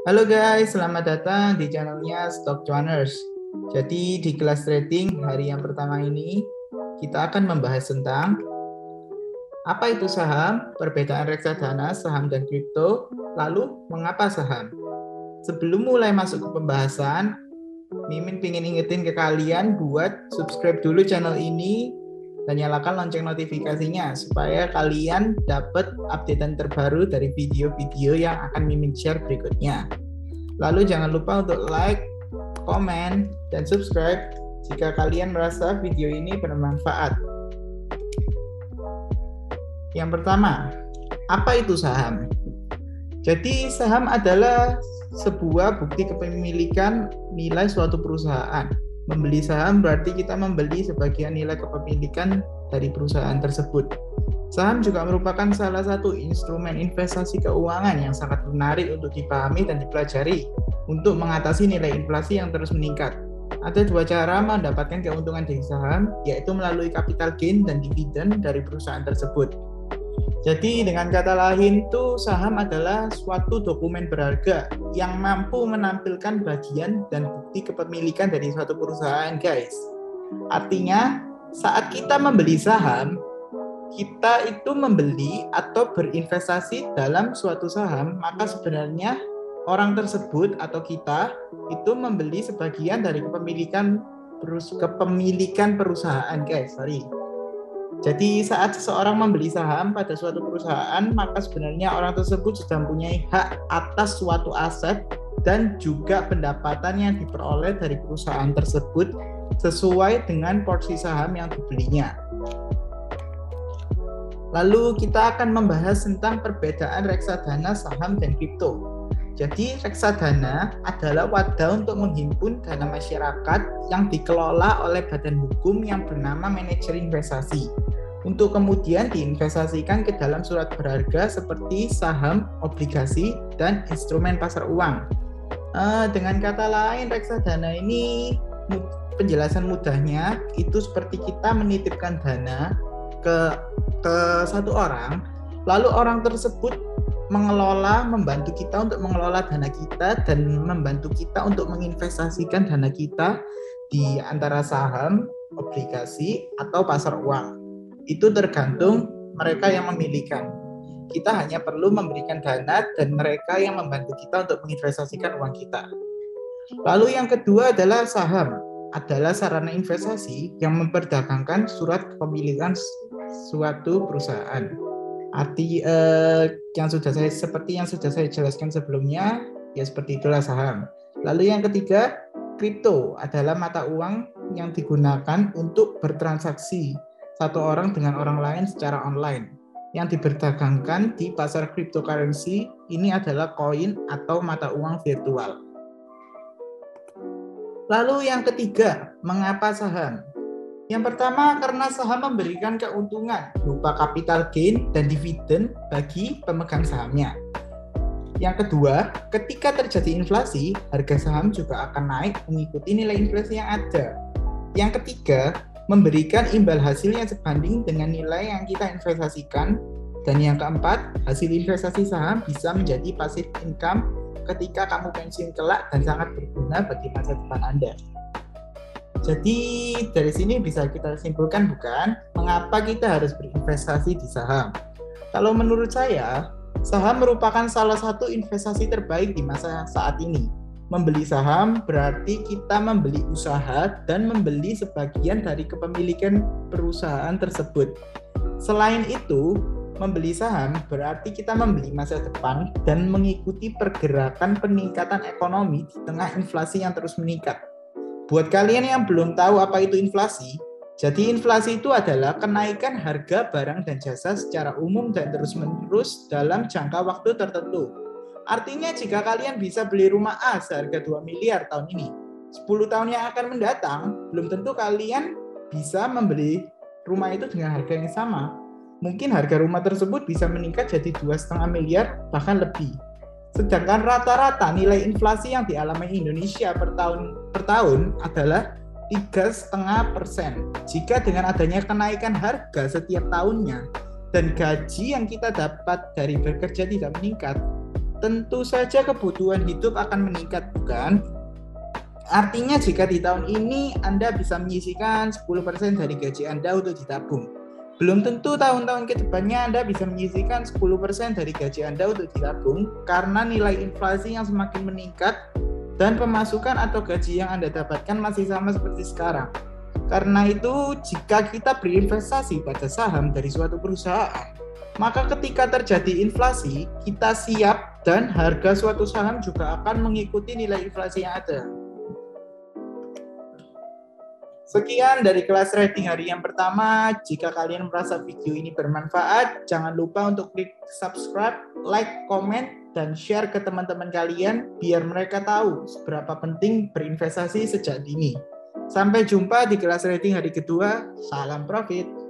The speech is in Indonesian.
Halo guys, selamat datang di channelnya Stock Cuaners. Jadi di kelas trading hari yang pertama ini kita akan membahas tentang apa itu saham, perbedaan reksadana, saham dan kripto, lalu mengapa saham. Sebelum mulai masuk ke pembahasan, Mimin pengen ingetin ke kalian buat subscribe dulu channel ini dan nyalakan lonceng notifikasinya supaya kalian dapat updatean terbaru dari video-video yang akan Mimin share berikutnya. Lalu jangan lupa untuk like, komen, dan subscribe jika kalian merasa video ini bermanfaat. Yang pertama, apa itu saham? Jadi saham adalah sebuah bukti kepemilikan nilai suatu perusahaan. Membeli saham berarti kita membeli sebagian nilai kepemilikan dari perusahaan tersebut. Saham juga merupakan salah satu instrumen investasi keuangan yang sangat menarik untuk dipahami dan dipelajari untuk mengatasi nilai inflasi yang terus meningkat. Ada dua cara mendapatkan keuntungan dari saham, yaitu melalui capital gain dan dividen dari perusahaan tersebut. Jadi dengan kata lain itu saham adalah suatu dokumen berharga yang mampu menampilkan bagian dan bukti kepemilikan dari suatu perusahaan, guys. Artinya saat kita membeli saham, kita itu membeli atau berinvestasi dalam suatu saham, maka sebenarnya orang tersebut atau kita itu membeli sebagian dari kepemilikan perusahaan, guys. Jadi saat seseorang membeli saham pada suatu perusahaan, maka sebenarnya orang tersebut sudah mempunyai hak atas suatu aset dan juga pendapatan yang diperoleh dari perusahaan tersebut sesuai dengan porsi saham yang dibelinya. Lalu kita akan membahas tentang perbedaan reksadana, saham, dan kripto. Jadi reksadana adalah wadah untuk menghimpun dana masyarakat yang dikelola oleh badan hukum yang bernama manajer investasi untuk kemudian diinvestasikan ke dalam surat berharga seperti saham, obligasi, dan instrumen pasar uang. Dengan kata lain, reksadana ini penjelasan mudahnya itu seperti kita menitipkan dana ke satu orang, lalu orang tersebut membantu kita untuk mengelola dana kita dan membantu kita untuk menginvestasikan dana kita di antara saham, obligasi, atau pasar uang. Itu tergantung mereka yang memilihkan. Kita hanya perlu memberikan dana dan mereka yang membantu kita untuk menginvestasikan uang kita. Lalu yang kedua adalah saham, adalah sarana investasi yang memperdagangkan surat kepemilikan suatu perusahaan. Seperti yang sudah saya jelaskan sebelumnya, ya seperti itulah saham. Lalu yang ketiga, kripto adalah mata uang yang digunakan untuk bertransaksi satu orang dengan orang lain secara online yang diperdagangkan di pasar cryptocurrency. Ini adalah koin atau mata uang virtual. Lalu yang ketiga, mengapa saham? Yang pertama, karena saham memberikan keuntungan berupa capital gain dan dividen bagi pemegang sahamnya. Yang kedua, ketika terjadi inflasi, harga saham juga akan naik mengikuti nilai inflasi yang ada. Yang ketiga, memberikan imbal hasil yang sebanding dengan nilai yang kita investasikan. Dan yang keempat, hasil investasi saham bisa menjadi passive income ketika kamu pensiun kelak dan sangat berguna bagi masa depan Anda. Jadi dari sini bisa kita simpulkan bukan mengapa kita harus berinvestasi di saham. Kalau menurut saya, saham merupakan salah satu investasi terbaik di masa saat ini. Membeli saham berarti kita membeli usaha dan membeli sebagian dari kepemilikan perusahaan tersebut. Selain itu, membeli saham berarti kita membeli masa depan dan mengikuti pergerakan peningkatan ekonomi di tengah inflasi yang terus meningkat. Buat kalian yang belum tahu apa itu inflasi, jadi inflasi itu adalah kenaikan harga barang dan jasa secara umum dan terus-menerus dalam jangka waktu tertentu. Artinya jika kalian bisa beli rumah A seharga 2 miliar tahun ini, 10 tahun yang akan mendatang, belum tentu kalian bisa membeli rumah itu dengan harga yang sama. Mungkin harga rumah tersebut bisa meningkat jadi 2,5 miliar, bahkan lebih. Sedangkan rata-rata nilai inflasi yang dialami Indonesia per tahun adalah 3,5%. Jika dengan adanya kenaikan harga setiap tahunnya dan gaji yang kita dapat dari bekerja tidak meningkat, tentu saja kebutuhan hidup akan meningkat, bukan? Artinya jika di tahun ini Anda bisa menyisihkan 10% dari gaji Anda untuk ditabung. Belum tentu tahun-tahun ke depannya Anda bisa menyisihkan 10% dari gaji Anda untuk ditabung karena nilai inflasi yang semakin meningkat dan pemasukan atau gaji yang Anda dapatkan masih sama seperti sekarang. Karena itu, jika kita berinvestasi pada saham dari suatu perusahaan, maka ketika terjadi inflasi, kita siap dan harga suatu saham juga akan mengikuti nilai inflasi yang ada. Sekian dari kelas trading hari yang pertama. Jika kalian merasa video ini bermanfaat, jangan lupa untuk klik subscribe, like, komen, dan share ke teman-teman kalian biar mereka tahu seberapa penting berinvestasi sejak dini. Sampai jumpa di kelas trading hari kedua. Salam profit.